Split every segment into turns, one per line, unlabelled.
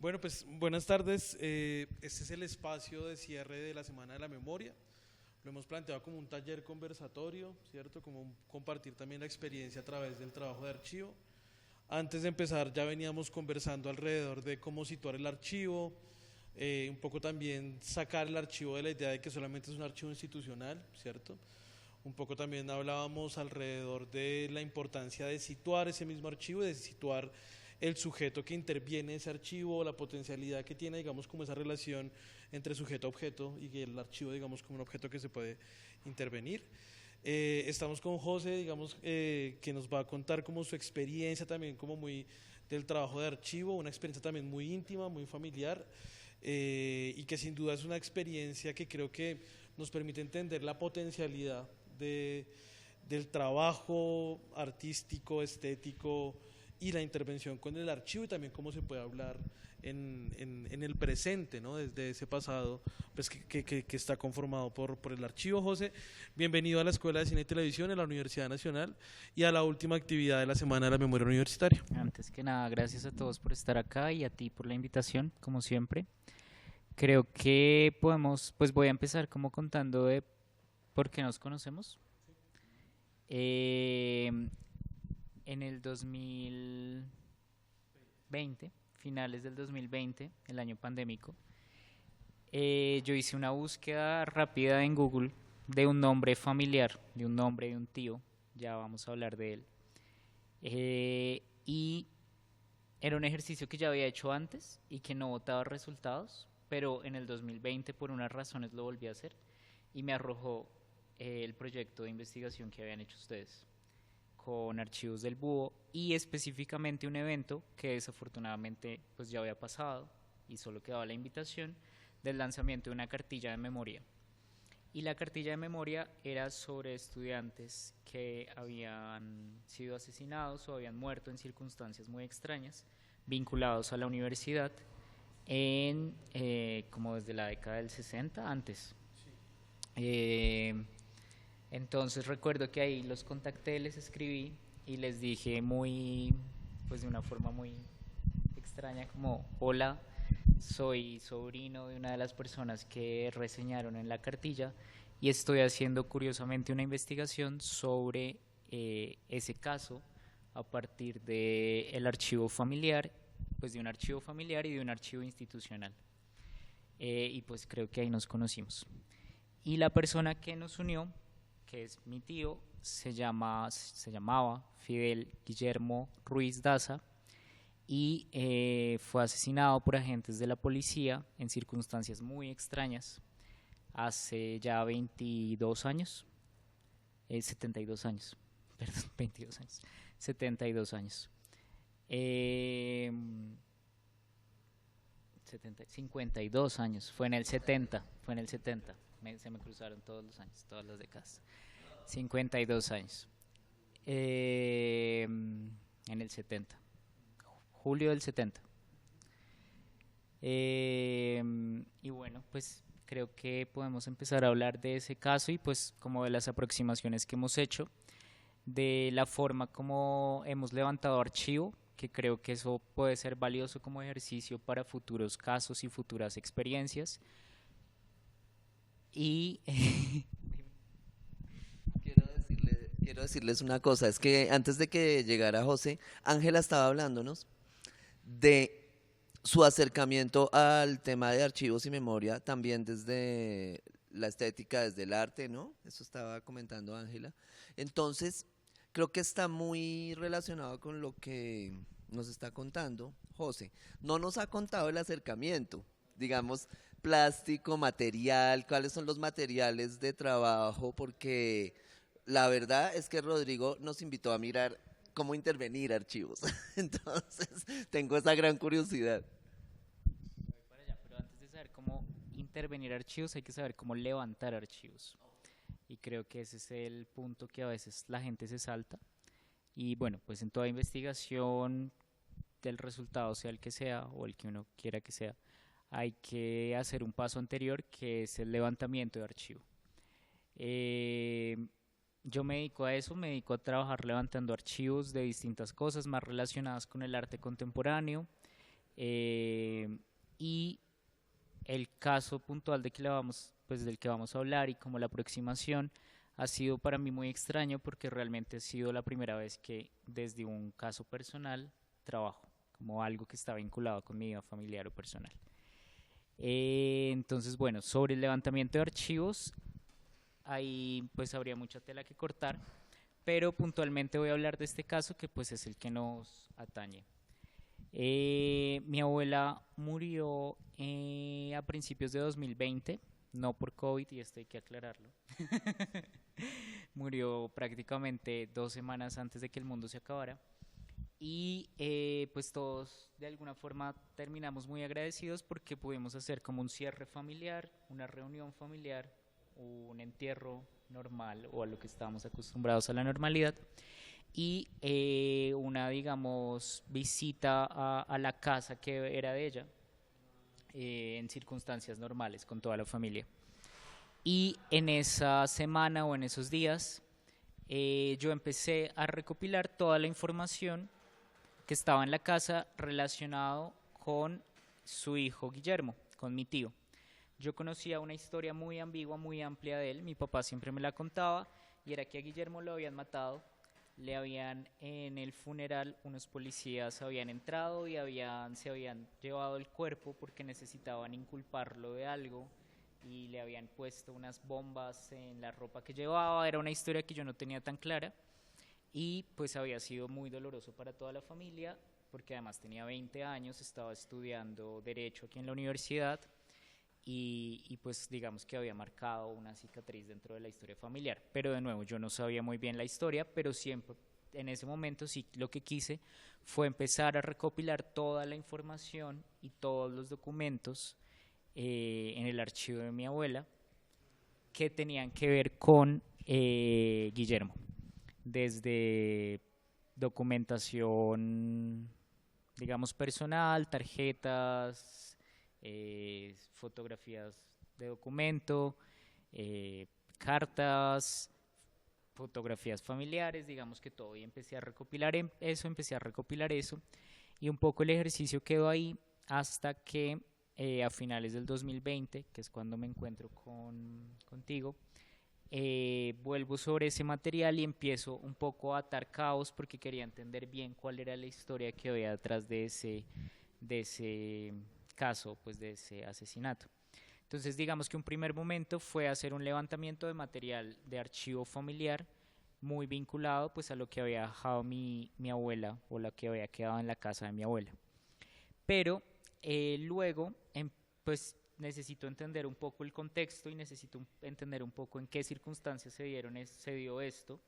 Bueno, pues buenas tardes. Este es el espacio de cierre de la Semana de la Memoria. Lo hemos planteado como un taller conversatorio, ¿cierto? Como compartir también la experiencia a través del trabajo de archivo. Antes de empezar ya veníamos conversando alrededor de cómo situar el archivo, un poco también sacar el archivo de la idea de que solamente es un archivo institucional, ¿cierto? Un poco también hablábamos alrededor de la importancia de situar ese mismo archivo, de situar el sujeto que interviene en ese archivo, la potencialidad que tiene, digamos, como esa relación entre sujeto-objeto y el archivo, digamos, como un objeto que se puede intervenir. Estamos con José, digamos, que nos va a contar como su experiencia también como muy del trabajo de archivo, una experiencia también muy íntima, muy familiar, y que sin duda es una experiencia que creo que nos permite entender la potencialidad de, del trabajo artístico, estético y la intervención con el archivo y también cómo se puede hablar en el presente, ¿no? Desde ese pasado pues, que está conformado por el archivo. José, bienvenido a la Escuela de Cine y Televisión en la Universidad Nacional y a la última actividad de la Semana de la Memoria Universitaria.
Antes que nada, gracias a todos por estar acá y a ti por la invitación, como siempre. Creo que podemos, pues voy a empezar como contando de por qué nos conocemos. Eh, en el 2020, finales del 2020, el año pandémico, yo hice una búsqueda rápida en Google de un nombre familiar, de un nombre de un tío, ya vamos a hablar de él. Y era un ejercicio que ya había hecho antes y que no botaba resultados, pero en el 2020 por unas razones lo volví a hacer y me arrojó el proyecto de investigación que habían hecho ustedes con archivos del búho y específicamente un evento que desafortunadamente pues ya había pasado y solo quedaba la invitación del lanzamiento de una cartilla de memoria. Y la cartilla de memoria era sobre estudiantes que habían sido asesinados o habían muerto en circunstancias muy extrañas, vinculados a la universidad, como desde la década del 60 antes. Eh, entonces recuerdo que ahí los contacté, les escribí y les dije pues de una forma muy extraña como, hola, soy sobrino de una de las personas que reseñaron en la cartilla y estoy haciendo curiosamente una investigación sobre ese caso a partir del archivo familiar, pues de un archivo familiar y de un archivo institucional. Y pues creo que ahí nos conocimos. Y la persona que nos unió, que es mi tío, se llamaba Fidel Guillermo Ruiz Daza y fue asesinado por agentes de la policía en circunstancias muy extrañas hace ya 22 años, 72 años, perdón, 22 años, 72 años. 52 años, fue en el 70, se me cruzaron todos los años, todas las décadas. 52 años. En el 70, julio del 70. Y bueno, pues creo que podemos empezar a hablar de ese caso y pues como de las aproximaciones que hemos hecho, de la forma como hemos levantado archivo, que creo que eso puede ser valioso como ejercicio para futuros casos y futuras experiencias. Y
Quiero decirles una cosa, es que antes de que llegara José, Ángela estaba hablándonos de su acercamiento al tema de archivos y memoria, también desde la estética, desde el arte, ¿no? Eso estaba comentando Ángela. Entonces, creo que está muy relacionado con lo que nos está contando José. No nos ha contado el acercamiento, digamos, plástico, material, cuáles son los materiales de trabajo, porque la verdad es que Rodrigo nos invitó a mirar cómo intervenir archivos. Entonces, tengo esa gran curiosidad.
para allá, pero antes de saber cómo intervenir archivos, hay que saber cómo levantar archivos. Y creo que ese es el punto que a veces la gente se salta. Y bueno, pues en toda investigación del resultado, sea el que sea o el que uno quiera que sea, hay que hacer un paso anterior que es el levantamiento de archivo. Eh, yo me dedico a eso, me dedico a trabajar levantando archivos de distintas cosas más relacionadas con el arte contemporáneo, y el caso puntual de que del que vamos a hablar y como la aproximación ha sido para mí muy extraño porque realmente ha sido la primera vez que desde un caso personal trabajo, como algo que está vinculado con mi vida familiar o personal. Entonces, bueno, sobre el levantamiento de archivos, ahí pues habría mucha tela que cortar, pero puntualmente voy a hablar de este caso que pues es el que nos atañe. Mi abuela murió a principios de 2020, no por COVID, y esto hay que aclararlo. Murió prácticamente 2 semanas antes de que el mundo se acabara. Y pues todos de alguna forma terminamos muy agradecidos porque pudimos hacer como un cierre familiar, una reunión familiar, un entierro normal o a lo que estábamos acostumbrados a la normalidad y una, digamos, visita a la casa que era de ella en circunstancias normales con toda la familia. Y en esa semana o en esos días yo empecé a recopilar toda la información que estaba en la casa relacionado con su hijo Guillermo, con mi tío. Yo conocía una historia muy ambigua, muy amplia de él, mi papá siempre me la contaba, y era que a Guillermo lo habían matado, en el funeral unos policías habían entrado y se habían llevado el cuerpo porque necesitaban inculparlo de algo y le habían puesto unas bombas en la ropa que llevaba. Era una historia que yo no tenía tan clara y pues había sido muy doloroso para toda la familia porque además tenía 20 años, estaba estudiando Derecho aquí en la universidad y pues digamos que había marcado una cicatriz dentro de la historia familiar. Pero de nuevo, yo no sabía muy bien la historia, pero siempre en ese momento sí lo que quise fue empezar a recopilar toda la información y todos los documentos en el archivo de mi abuela que tenían que ver con Guillermo, desde documentación, digamos, personal, tarjetas, fotografías de documento, cartas, fotografías familiares, digamos que todo, y empecé a recopilar eso, y un poco el ejercicio quedó ahí hasta que a finales del 2020, que es cuando me encuentro contigo, vuelvo sobre ese material y empiezo un poco a atar cabos porque quería entender bien cuál era la historia que había detrás de ese caso, pues de ese asesinato. Entonces digamos que un primer momento fue hacer un levantamiento de material de archivo familiar muy vinculado pues a lo que había dejado mi abuela o lo que había quedado en la casa de mi abuela. Pero luego pues necesito entender un poco el contexto y necesito entender un poco en qué circunstancias se dio esto.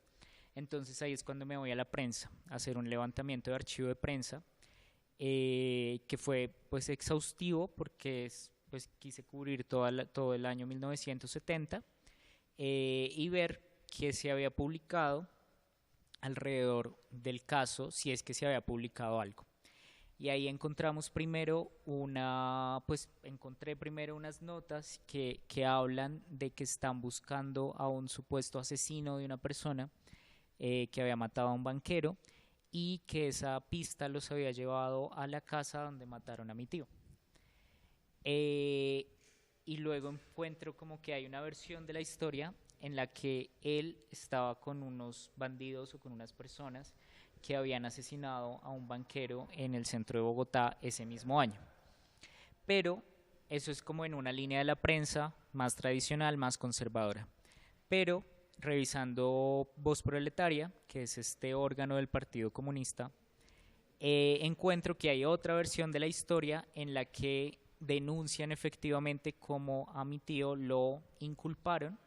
Entonces ahí es cuando me voy a la prensa a hacer un levantamiento de archivo de prensa que fue pues exhaustivo porque pues quise cubrir todo el año 1970 y ver qué se había publicado alrededor del caso, si es que se había publicado algo. Y ahí encontré primero unas notas que hablan de que están buscando a un supuesto asesino de una persona que había matado a un banquero y que esa pista los había llevado a la casa donde mataron a mi tío. Y luego encuentro como que hay una versión de la historia en la que él estaba con unos bandidos o con unas personas que habían asesinado a un banquero en el centro de Bogotá ese mismo año. Pero eso es como en una línea de la prensa más tradicional, más conservadora. Pero revisando Voz Proletaria, que es este órgano del Partido Comunista, encuentro que hay otra versión de la historia en la que denuncian efectivamente cómo a mi tío lo inculparon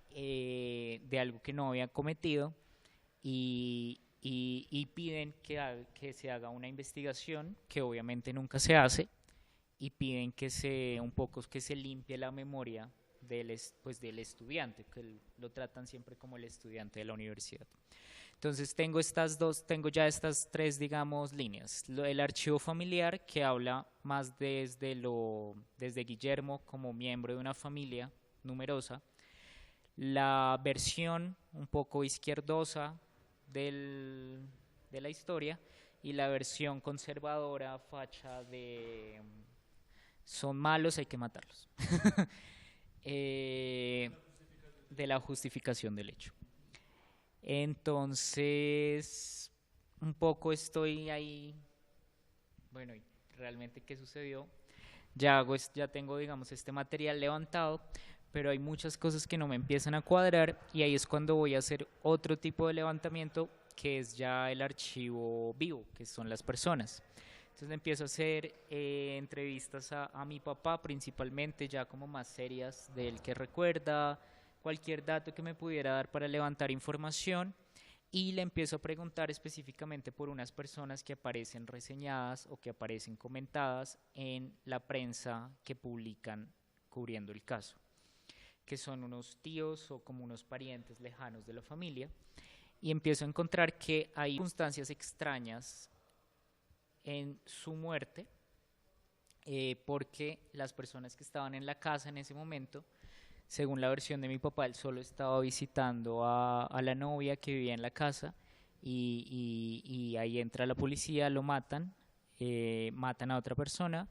de algo que no había cometido y piden que se haga una investigación que obviamente nunca se hace y piden que se limpie la memoria del estudiante, que lo tratan siempre como el estudiante de la universidad. Entonces tengo ya estas tres, digamos, líneas. El archivo familiar, que habla más desde Guillermo como miembro de una familia numerosa. La versión un poco izquierdosa de la historia y la versión conservadora, facha son malos, hay que matarlos. Eh, de la justificación del hecho. Entonces, un poco estoy ahí, bueno, ¿y realmente qué sucedió? Ya tengo, digamos, este material levantado, pero hay muchas cosas que no me empiezan a cuadrar y ahí es cuando voy a hacer otro tipo de levantamiento que es ya el archivo vivo, que son las personas. Entonces empiezo a hacer entrevistas a mi papá principalmente, ya como más serias, del que recuerda, cualquier dato que me pudiera dar para levantar información, y le empiezo a preguntar específicamente por unas personas que aparecen reseñadas o que aparecen comentadas en la prensa que publican cubriendo el caso, que son unos tíos o como unos parientes lejanos de la familia, y empiezo a encontrar que hay circunstancias extrañas en su muerte, porque las personas que estaban en la casa en ese momento, según la versión de mi papá, él solo estaba visitando a la novia que vivía en la casa y ahí entra la policía, lo matan, matan a otra persona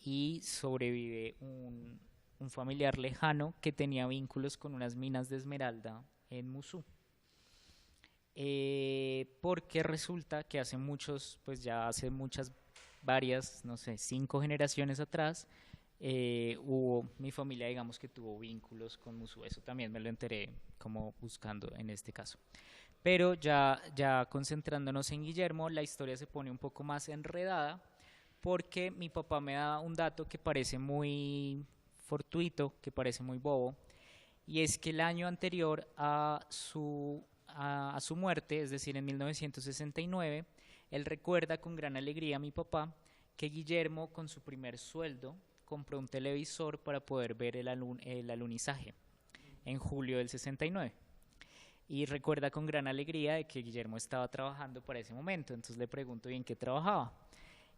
y sobrevive un familiar lejano que tenía vínculos con unas minas de esmeralda en Musú. Porque resulta que pues ya hace varias, no sé, 5 generaciones atrás, mi familia, digamos, que tuvo vínculos con Musú. Eso también me lo enteré como buscando en este caso. Pero ya concentrándonos en Guillermo, la historia se pone un poco más enredada porque mi papá me da un dato que parece muy fortuito, que parece muy bobo, y es que el año anterior a su muerte, es decir, en 1969, él recuerda con gran alegría a mi papá que Guillermo, con su primer sueldo, compró un televisor para poder ver el alunizaje en julio del 69. Y recuerda con gran alegría de que Guillermo estaba trabajando para ese momento. Entonces le pregunto, ¿y en qué trabajaba?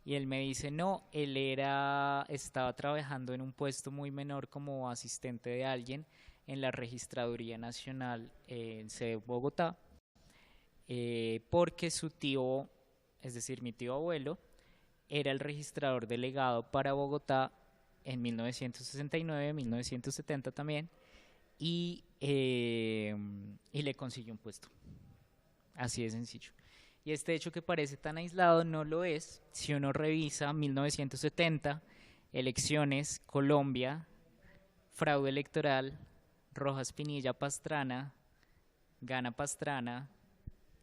Y él me dice, no, estaba trabajando en un puesto muy menor como asistente de alguien en la Registraduría Nacional en sede Bogotá, porque su tío, es decir, mi tío abuelo, era el registrador delegado para Bogotá en 1969, 1970 también, y le consiguió un puesto. Así de sencillo. Y este hecho que parece tan aislado no lo es. Si uno revisa 1970, elecciones, Colombia, fraude electoral, Rojas Pinilla Pastrana, gana Pastrana,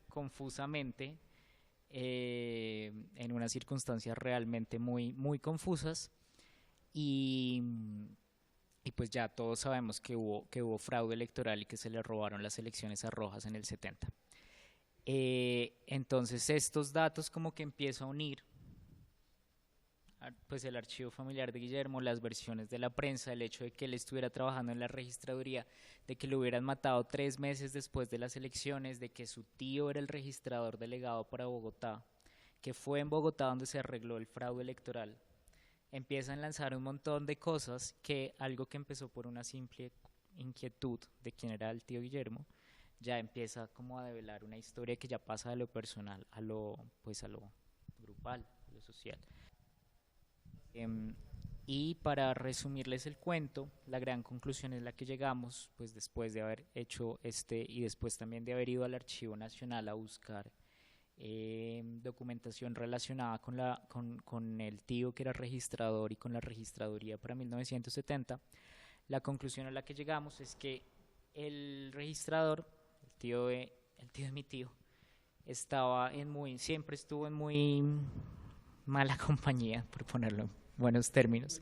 confusamente, en unas circunstancias realmente muy, muy confusas. Y pues ya todos sabemos que hubo fraude electoral y que se le robaron las elecciones a Rojas en el 70. Entonces estos datos como que empiezo a unir pues el archivo familiar de Guillermo, las versiones de la prensa, el hecho de que él estuviera trabajando en la registraduría, de que lo hubieran matado 3 meses después de las elecciones, de que su tío era el registrador delegado para Bogotá, que fue en Bogotá donde se arregló el fraude electoral. Empiezan a lanzar un montón de cosas que algo que empezó por una simple inquietud de quién era el tío Guillermo, ya empieza como a develar una historia que ya pasa de lo personal a lo grupal, a lo social. Y para resumirles el cuento, la gran conclusión es la que llegamos, pues después de haber hecho y después también de haber ido al Archivo Nacional a buscar documentación relacionada con el tío que era registrador y con la registraduría para 1970, la conclusión a la que llegamos es que el registrador, el tío de mi tío, siempre estuvo en muy mala compañía, por ponerlo en buenos términos,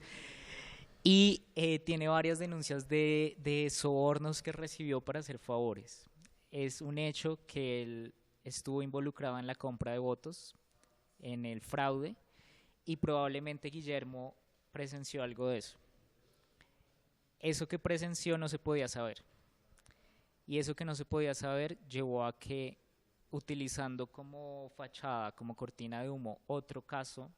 y tiene varias denuncias de sobornos que recibió para hacer favores. Es un hecho que él estuvo involucrado en la compra de votos, en el fraude, y probablemente Guillermo presenció algo de eso. Eso que presenció no se podía saber, y eso que no se podía saber llevó a que, utilizando como fachada, como cortina de humo, otro caso,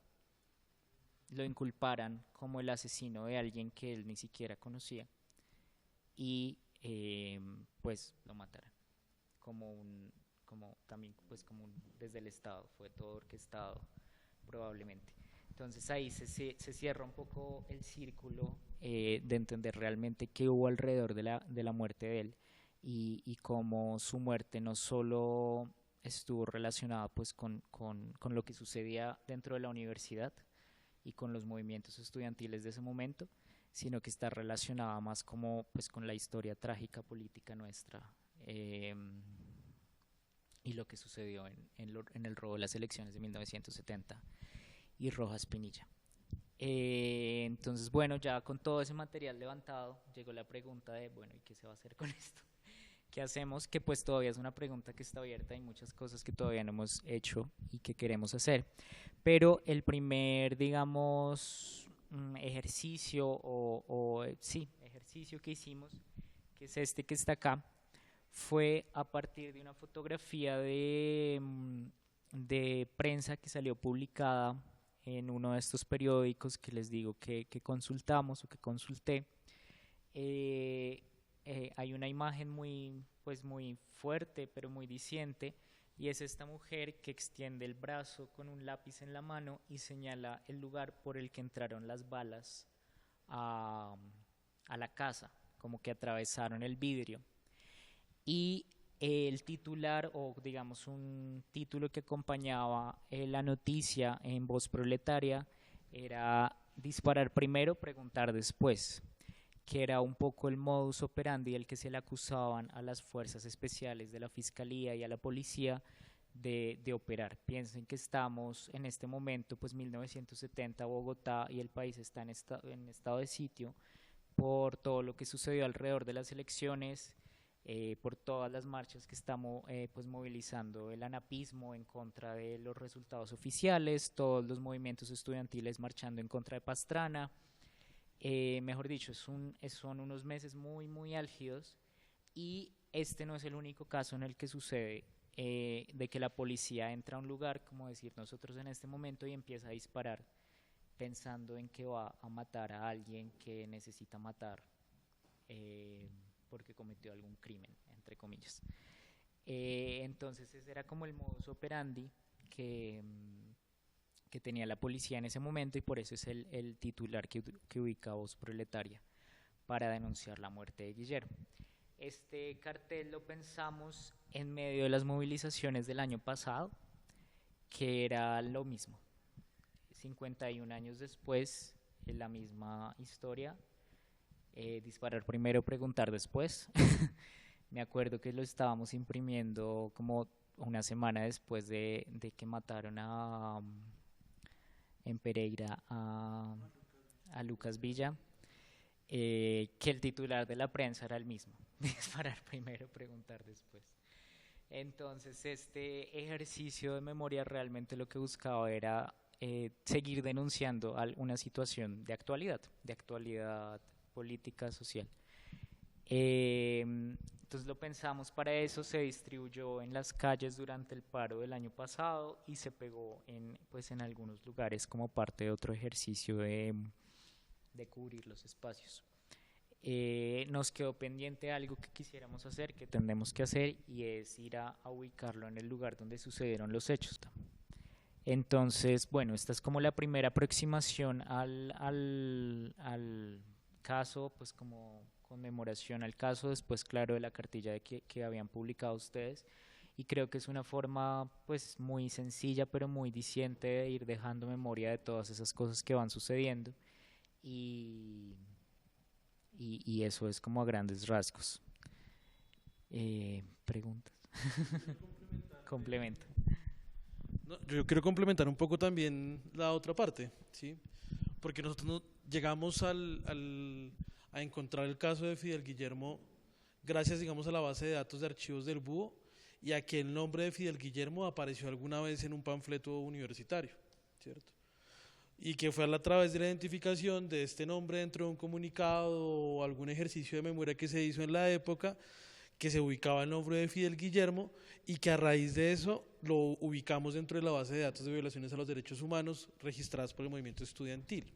lo inculparan como el asesino de alguien que él ni siquiera conocía y pues lo mataran desde el Estado, fue todo orquestado probablemente. Entonces ahí se cierra un poco el círculo de entender realmente qué hubo alrededor de la muerte de él y cómo su muerte no solo estuvo relacionada pues con lo que sucedía dentro de la universidad y con los movimientos estudiantiles de ese momento, sino que está relacionada más como pues con la historia trágica política nuestra y lo que sucedió en el robo de las elecciones de 1970 y Rojas Pinilla. Entonces, bueno, ya con todo ese material levantado, llegó la pregunta de, bueno, ¿y qué se va a hacer con esto? ¿Qué hacemos? Que pues todavía es una pregunta que está abierta, hay muchas cosas que todavía no hemos hecho y que queremos hacer. Pero el primer, digamos, ejercicio ejercicio que hicimos, que es este que está acá, fue a partir de una fotografía de prensa que salió publicada en uno de estos periódicos que les digo que consultamos o que consulté. Hay una imagen muy fuerte, pero muy diciente, y es esta mujer que extiende el brazo con un lápiz en la mano y señala el lugar por el que entraron las balas a la casa, como que atravesaron el vidrio. Y el titular, o digamos un título que acompañaba la noticia en Voz Proletaria, era disparar primero, preguntar después, que era un poco el modus operandi al que se le acusaban a las fuerzas especiales de la Fiscalía y a la policía de operar. Piensen que estamos en este momento, pues 1970, Bogotá y el país está en estado de sitio por todo lo que sucedió alrededor de las elecciones, por todas las marchas que estamos pues movilizando el anapismo en contra de los resultados oficiales, todos los movimientos estudiantiles marchando en contra de Pastrana. Mejor dicho, son unos meses muy álgidos, y este no es el único caso en el que sucede de que la policía entra a un lugar, como decir nosotros en este momento, y empieza a disparar pensando en que va a matar a alguien que necesita matar porque cometió algún crimen, entre comillas. Entonces ese era como el modus operandi que tenía la policía en ese momento, y por eso es el titular que ubica Voz Proletaria para denunciar la muerte de Guillermo. Este cartel lo pensamos en medio de las movilizaciones del año pasado, que era lo mismo. 51 años después, la misma historia, disparar primero, preguntar después. Me acuerdo que lo estábamos imprimiendo como una semana después de que mataron en Pereira a Lucas Villa, que el titular de la prensa era el mismo, disparar primero, preguntar después. Entonces este ejercicio de memoria realmente lo que buscaba era seguir denunciando una situación de actualidad política, social. Entonces lo pensamos para eso, se distribuyó en las calles durante el paro del año pasado y se pegó en algunos lugares como parte de otro ejercicio de cubrir los espacios. Nos quedó pendiente algo que quisiéramos hacer, que tendremos que hacer, y es ir a ubicarlo en el lugar donde sucedieron los hechos. Entonces, bueno, esta es como la primera aproximación al caso, pues como conmemoración al caso, después claro de la cartilla que habían publicado ustedes, y creo que es una forma pues muy sencilla pero muy diciente de ir dejando memoria de todas esas cosas que van sucediendo, y eso es como a grandes rasgos. ¿Preguntas? Complemento.
No, yo quiero complementar un poco también la otra parte, ¿sí? Porque nosotros llegamos a encontrar el caso de Fidel Guillermo gracias, digamos, a la base de datos de archivos del Búho, y a que el nombre de Fidel Guillermo apareció alguna vez en un panfleto universitario, ¿cierto? Y que fue a través de la identificación de este nombre dentro de un comunicado o algún ejercicio de memoria que se hizo en la época, que se ubicaba el nombre de Fidel Guillermo, y que a raíz de eso lo ubicamos dentro de la base de datos de violaciones a los derechos humanos registradas por el movimiento estudiantil.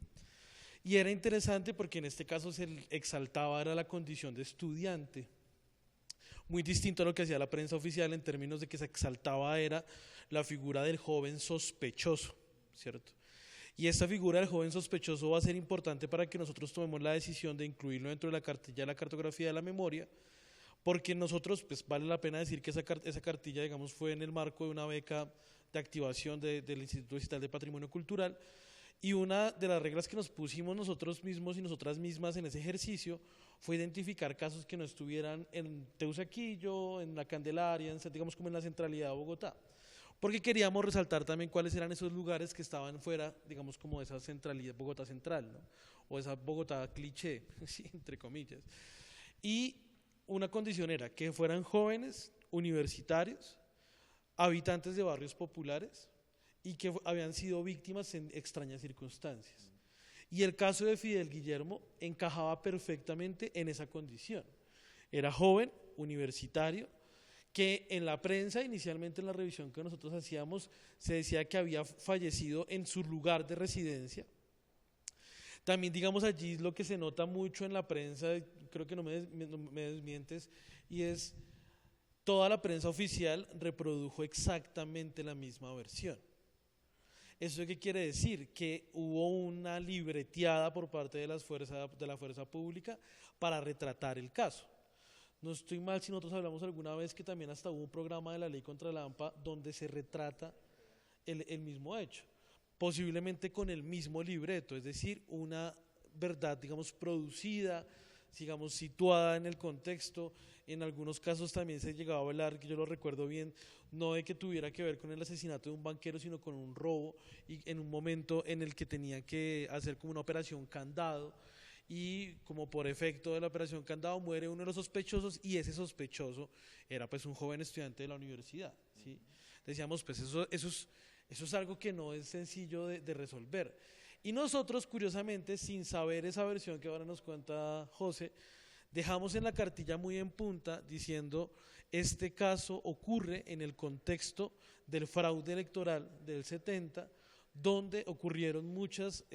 Y era interesante porque en este caso se exaltaba era la condición de estudiante, muy distinto a lo que hacía la prensa oficial en términos de que se exaltaba era la figura del joven sospechoso, ¿cierto? Y esta figura del joven sospechoso va a ser importante para que nosotros tomemos la decisión de incluirlo dentro de la cartilla de la cartografía de la memoria, porque nosotros, pues vale la pena decir que esa cartilla, digamos, fue en el marco de una beca de activación del Instituto Digital de Patrimonio Cultural, y una de las reglas que nos pusimos nosotros mismos y nosotras mismas en ese ejercicio fue identificar casos que no estuvieran en Teusaquillo, en la Candelaria, digamos como en la centralidad de Bogotá, porque queríamos resaltar también cuáles eran esos lugares que estaban fuera, digamos, como de esa centralidad, Bogotá central, ¿no? O esa Bogotá cliché, sí, entre comillas. Y una condición era que fueran jóvenes, universitarios, habitantes de barrios populares y que habían sido víctimas en extrañas circunstancias. Y el caso de Fidel Guillermo encajaba perfectamente en esa condición. Era joven, universitario, que en la prensa, inicialmente en la revisión que nosotros hacíamos, se decía que había fallecido en su lugar de residencia. También, digamos, allí lo que se nota mucho en la prensa, creo que no me desmientes, y es toda la prensa oficial reprodujo exactamente la misma versión. ¿Eso qué quiere decir? Que hubo una libreteada por parte de la fuerza pública para retratar el caso. No estoy mal si nosotros hablamos alguna vez que también hasta hubo un programa de la ley contra la AMPA donde se retrata el mismo hecho, posiblemente con el mismo libreto, es decir, una verdad, digamos, producida, digamos, situada en el contexto. En algunos casos también se llegaba a hablar, que yo lo recuerdo bien, no de que tuviera que ver con el asesinato de un banquero, sino con un robo, y en un momento en el que tenía que hacer como una operación candado, y como por efecto de la operación candado muere uno de los sospechosos, y ese sospechoso era pues un joven estudiante de la universidad, ¿sí? Decíamos, pues eso es algo que no es sencillo de resolver. Y nosotros, curiosamente, sin saber esa versión que ahora nos cuenta José, dejamos en la cartilla muy en punta diciendo: este caso ocurre en el contexto del fraude electoral del 70, donde ocurrieron muchas,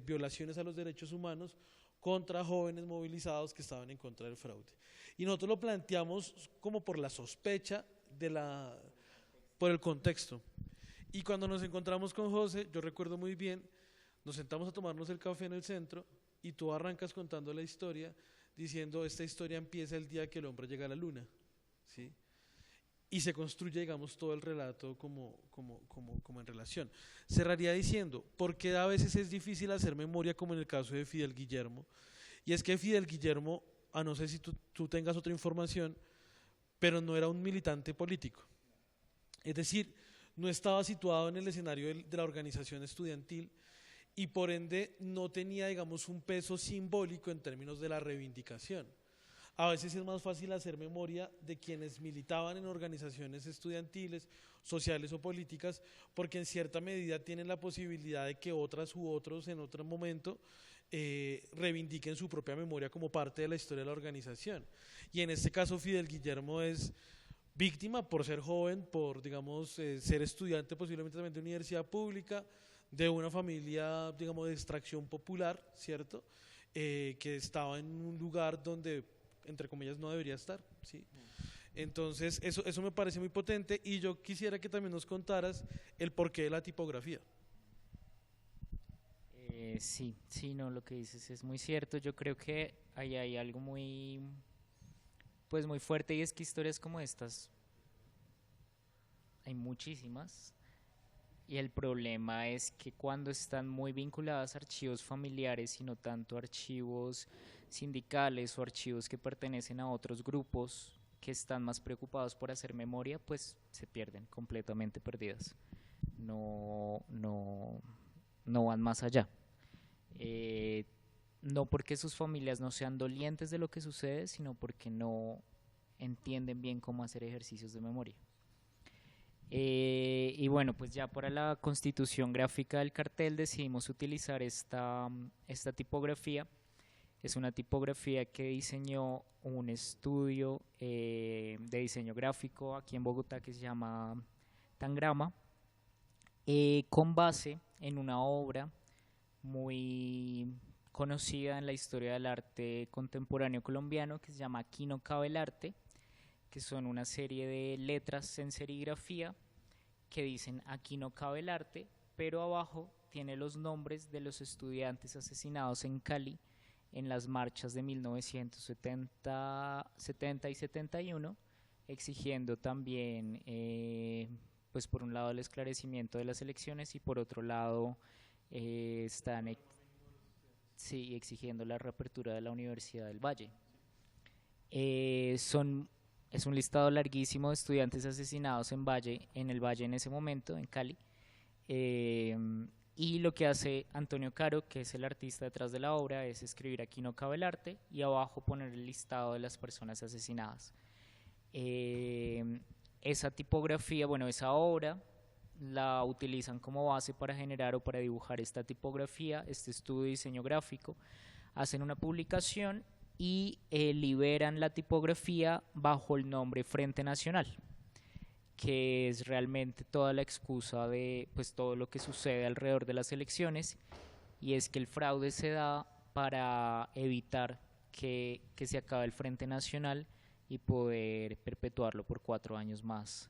violaciones a los derechos humanos contra jóvenes movilizados que estaban en contra del fraude. Y nosotros lo planteamos como por la sospecha por el contexto. Y cuando nos encontramos con José, yo recuerdo muy bien, nos sentamos a tomarnos el café en el centro y tú arrancas contando la historia diciendo: esta historia empieza el día que el hombre llega a la luna, ¿sí? Y se construye, digamos, todo el relato como en relación. Cerraría diciendo, ¿por qué a veces es difícil hacer memoria como en el caso de Fidel Guillermo? Y es que Fidel Guillermo, a no sé si tú tengas otra información, pero no era un militante político. Es decir, no estaba situado en el escenario de la organización estudiantil y por ende no tenía, digamos, un peso simbólico en términos de la reivindicación. A veces es más fácil hacer memoria de quienes militaban en organizaciones estudiantiles, sociales o políticas, porque en cierta medida tienen la posibilidad de que otras u otros en otro momento reivindiquen su propia memoria como parte de la historia de la organización. Y en este caso Fidel Guillermo es víctima por ser joven, por, digamos, ser estudiante posiblemente también de universidad pública, de una familia, digamos, de extracción popular, ¿cierto? Que estaba en un lugar donde, entre comillas, no debería estar, ¿sí? Entonces, eso me parece muy potente y yo quisiera que también nos contaras el porqué de la tipografía.
Sí, no, lo que dices es muy cierto. Yo creo que ahí hay algo pues muy fuerte, y es que historias como estas hay muchísimas, y el problema es que cuando están muy vinculadas a archivos familiares y no tanto a archivos sindicales o archivos que pertenecen a otros grupos que están más preocupados por hacer memoria, pues se pierden, completamente perdidas. No van más allá. No porque sus familias no sean dolientes de lo que sucede, sino porque no entienden bien cómo hacer ejercicios de memoria. Y bueno, pues ya para la constitución gráfica del cartel decidimos utilizar esta tipografía. Es una tipografía que diseñó un estudio de diseño gráfico aquí en Bogotá que se llama Tangrama, con base en una obra muy conocida en la historia del arte contemporáneo colombiano que se llama Aquí no cabe el arte, que son una serie de letras en serigrafía que dicen: aquí no cabe el arte, pero abajo tiene los nombres de los estudiantes asesinados en Cali en las marchas de 1970 70 y 71, exigiendo también, pues por un lado el esclarecimiento de las elecciones y por otro lado están sí, exigiendo la reapertura de la Universidad del Valle. Es un listado larguísimo de estudiantes asesinados en el Valle en ese momento, en Cali. Y lo que hace Antonio Caro, que es el artista detrás de la obra, es escribir "Aquí no cabe el arte" y abajo poner el listado de las personas asesinadas. Esa tipografía, bueno, esa obra la utilizan como base para generar o para dibujar esta tipografía, este estudio de diseño gráfico, hacen una publicación y liberan la tipografía bajo el nombre Frente Nacional, que es realmente toda la excusa de pues todo lo que sucede alrededor de las elecciones, y es que el fraude se da para evitar que se acabe el Frente Nacional y poder perpetuarlo por 4 años más,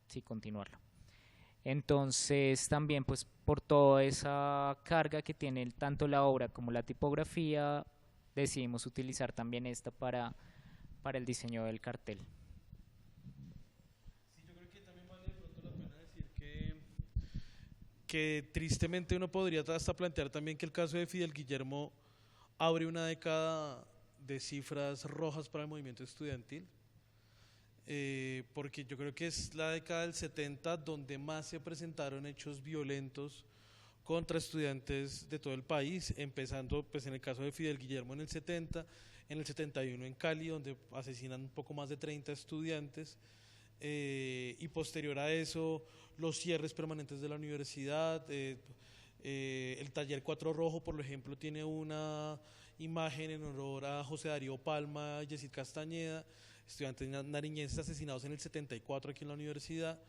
sí, continuarlo. Entonces también pues por toda esa carga que tiene tanto la obra como la tipografía, decidimos utilizar también esta para el diseño del cartel.
Sí, yo creo que también vale de pronto la pena decir que tristemente uno podría hasta plantear también que el caso de Fidel Guillermo abre una década de cifras rojas para el movimiento estudiantil, porque yo creo que es la década del 70 donde más se presentaron hechos violentos contra estudiantes de todo el país, empezando pues en el caso de Fidel Guillermo en el 70, en el 71 en Cali, donde asesinan un poco más de 30 estudiantes, y posterior a eso los cierres permanentes de la universidad. El taller 4 Rojo, por ejemplo, tiene una imagen en honor a José Darío Palma y Yesid Castañeda, estudiantes nariñenses asesinados en el 74 aquí en la universidad,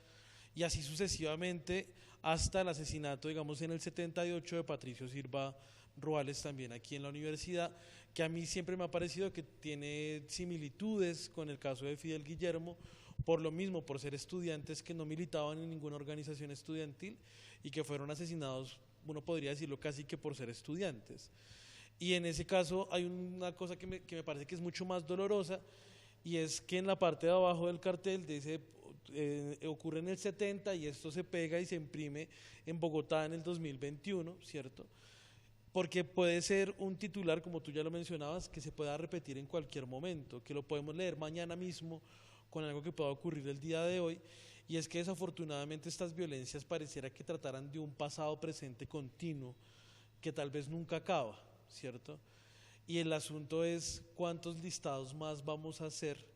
y así sucesivamente hasta el asesinato, digamos, en el 78 de Patricio Silva Ruales también aquí en la universidad, que a mí siempre me ha parecido que tiene similitudes con el caso de Fidel Guillermo, por lo mismo, por ser estudiantes que no militaban en ninguna organización estudiantil y que fueron asesinados, uno podría decirlo casi que por ser estudiantes. Y en ese caso hay una cosa que me parece que es mucho más dolorosa, y es que en la parte de abajo del cartel dice ocurre en el 70 y esto se pega y se imprime en Bogotá en el 2021, ¿cierto? Porque puede ser un titular, como tú ya lo mencionabas, que se pueda repetir en cualquier momento, que lo podemos leer mañana mismo con algo que pueda ocurrir el día de hoy, y es que desafortunadamente estas violencias pareciera que trataran de un pasado presente continuo que tal vez nunca acaba, ¿cierto? Y el asunto es cuántos listados más vamos a hacer,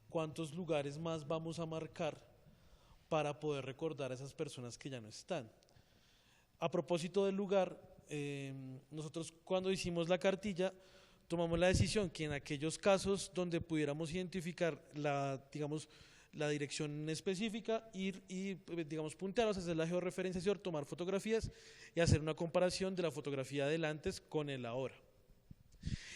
cuántos lugares más vamos a marcar para poder recordar a esas personas que ya no están. A propósito del lugar, nosotros cuando hicimos la cartilla tomamos la decisión que en aquellos casos donde pudiéramos identificar digamos, la dirección específica, ir y digamos puntearlos, hacer la georreferenciación, tomar fotografías y hacer una comparación de la fotografía del antes con el ahora.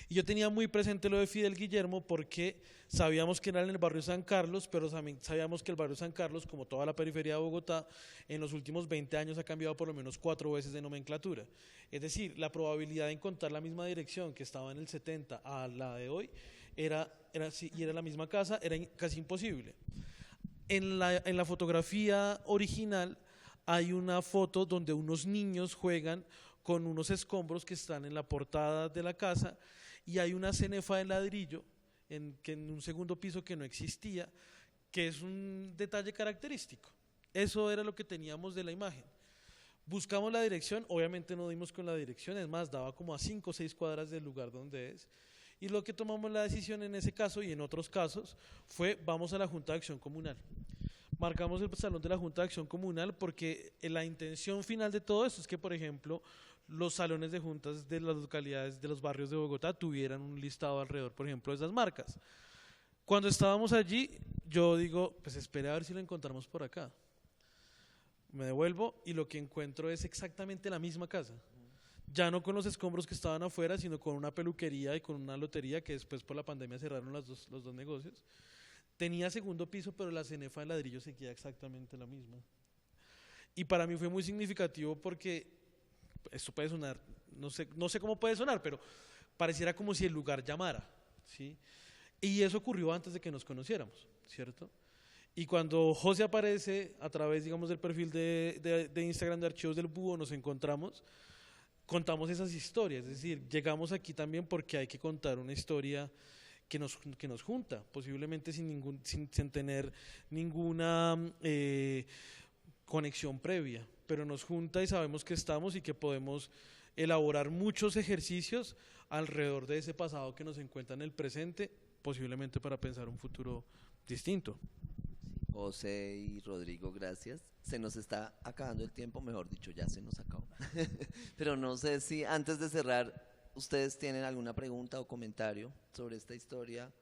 Y yo tenía muy presente lo de Fidel Guillermo porque sabíamos que era en el barrio San Carlos, pero también sabíamos que el barrio San Carlos, como toda la periferia de Bogotá, en los últimos 20 años ha cambiado por lo menos 4 veces de nomenclatura. Es decir, la probabilidad de encontrar la misma dirección que estaba en el 70 a la de hoy y era la misma casa, era casi imposible. En la fotografía original hay una foto donde unos niños juegan con unos escombros que están en la portada de la casa, y hay una cenefa de ladrillo en un segundo piso que no existía, que es un detalle característico. Eso era lo que teníamos de la imagen. Buscamos la dirección, obviamente no dimos con la dirección, es más, daba como a 5 o 6 cuadras del lugar donde es, y lo que tomamos la decisión en ese caso y en otros casos fue: vamos a la Junta de Acción Comunal. Marcamos el salón de la Junta de Acción Comunal porque la intención final de todo esto es que, por ejemplo, los salones de juntas de las localidades, de los barrios de Bogotá, tuvieran un listado alrededor, por ejemplo, de esas marcas. Cuando estábamos allí, yo digo, pues espera a ver si lo encontramos por acá. Me devuelvo y lo que encuentro es exactamente la misma casa. Ya no con los escombros que estaban afuera, sino con una peluquería y con una lotería que después por la pandemia cerraron los dos negocios. Tenía segundo piso, pero la cenefa de ladrillo seguía exactamente la misma. Y para mí fue muy significativo porque esto puede sonar, no sé cómo puede sonar, pero pareciera como si el lugar llamara, ¿sí? Y eso ocurrió antes de que nos conociéramos, ¿cierto? Y cuando José aparece a través, digamos, del perfil de Instagram de Archivos del Búho, nos encontramos, contamos esas historias, es decir, llegamos aquí también porque hay que contar una historia que nos junta, posiblemente sin tener ninguna conexión previa, pero nos junta y sabemos que estamos y que podemos elaborar muchos ejercicios alrededor de ese pasado que nos encuentra en el presente, posiblemente para pensar un futuro distinto.
José y Rodrigo, gracias. Se nos está acabando el tiempo, mejor dicho, ya se nos acabó. Pero no sé si antes de cerrar, ustedes tienen alguna pregunta o comentario sobre esta historia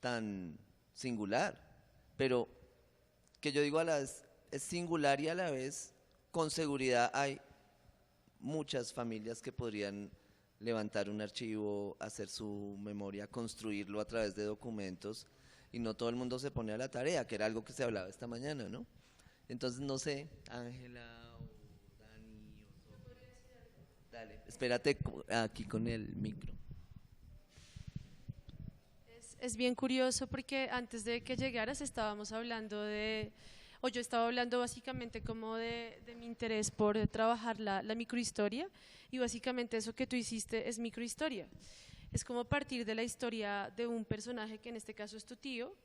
tan singular, pero que yo digo a la vez es singular y a la vez con seguridad hay muchas familias que podrían levantar un archivo, hacer su memoria, construirlo a través de documentos y no todo el mundo se pone a la tarea, que era algo que se hablaba esta mañana, ¿no? Entonces no sé, Ángela o Dani o dale, espérate aquí con el micro.
Es bien curioso porque antes de que llegaras estábamos hablando o yo estaba hablando básicamente como de mi interés por trabajar la microhistoria, y básicamente eso que tú hiciste es microhistoria. Es como partir de la historia de un personaje que en este caso es tu tío,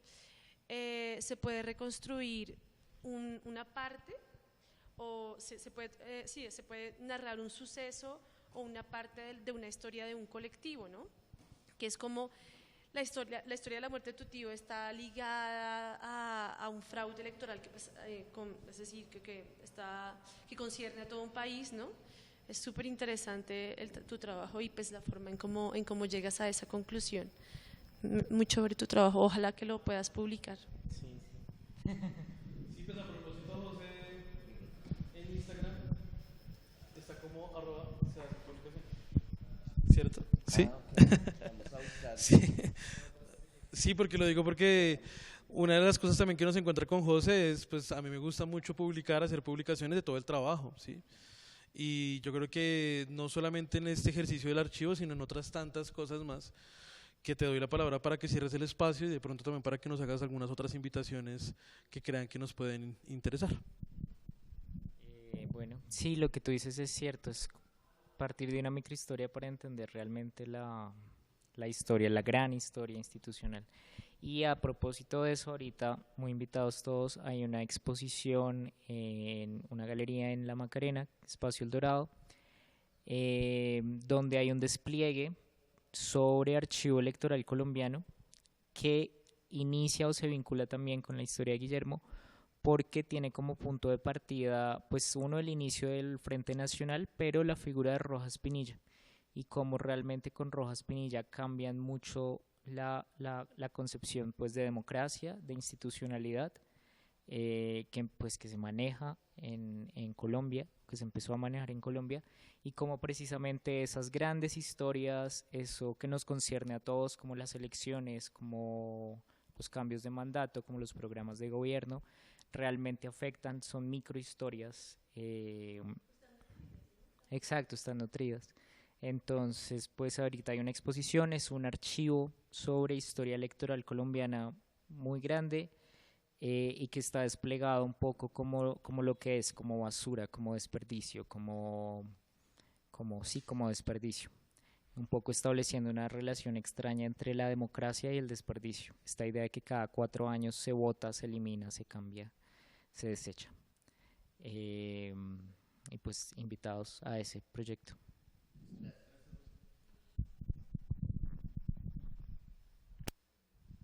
se puede reconstruir una parte o se puede narrar un suceso o una parte de una historia de un colectivo, ¿no? Que es como la historia de la muerte de tu tío está ligada a un fraude electoral que, pues, es decir, que concierne a todo un país, ¿no? Es súper interesante tu trabajo y pues la forma en cómo llegas a esa conclusión. Muy chévere tu trabajo, ojalá que lo puedas publicar.
Sí, sí, pues a propósito, José, en Instagram está como @, se hace publicación, ¿cierto? Sí.
Vamos a buscar.
Sí. Sí, porque lo digo porque una de las cosas también que uno se encuentra con José es, pues a mí me gusta mucho publicar, hacer publicaciones de todo el trabajo, ¿sí? Y yo creo que no solamente en este ejercicio del archivo, sino en otras tantas cosas más, que te doy la palabra para que cierres el espacio y de pronto también para que nos hagas algunas otras invitaciones que crean que nos pueden interesar.
Bueno, sí, lo que tú dices es cierto, es partir de una microhistoria para entender realmente la historia, la gran historia institucional. Y a propósito de eso, ahorita, muy invitados todos, hay una exposición en una galería en La Macarena, Espacio El Dorado, donde hay un despliegue sobre archivo electoral colombiano que inicia o se vincula también con la historia de Guillermo, porque tiene como punto de partida, pues uno, el inicio del Frente Nacional, pero la figura de Rojas Pinilla, y cómo realmente con Rojas Pinilla cambian mucho la concepción, pues, de democracia, de institucionalidad, que se maneja en Colombia, que se empezó a manejar en Colombia, y cómo precisamente esas grandes historias, eso que nos concierne a todos, como las elecciones, como los cambios de mandato, como los programas de gobierno, realmente afectan, son microhistorias, exacto, están nutridas. Entonces, pues ahorita hay una exposición, es un archivo sobre historia electoral colombiana muy grande, y que está desplegado un poco como lo que es, como basura, como desperdicio, como desperdicio. Un poco estableciendo una relación extraña entre la democracia y el desperdicio. Esta idea de que cada 4 años se vota, se elimina, se cambia, se desecha. Y pues invitados a ese proyecto.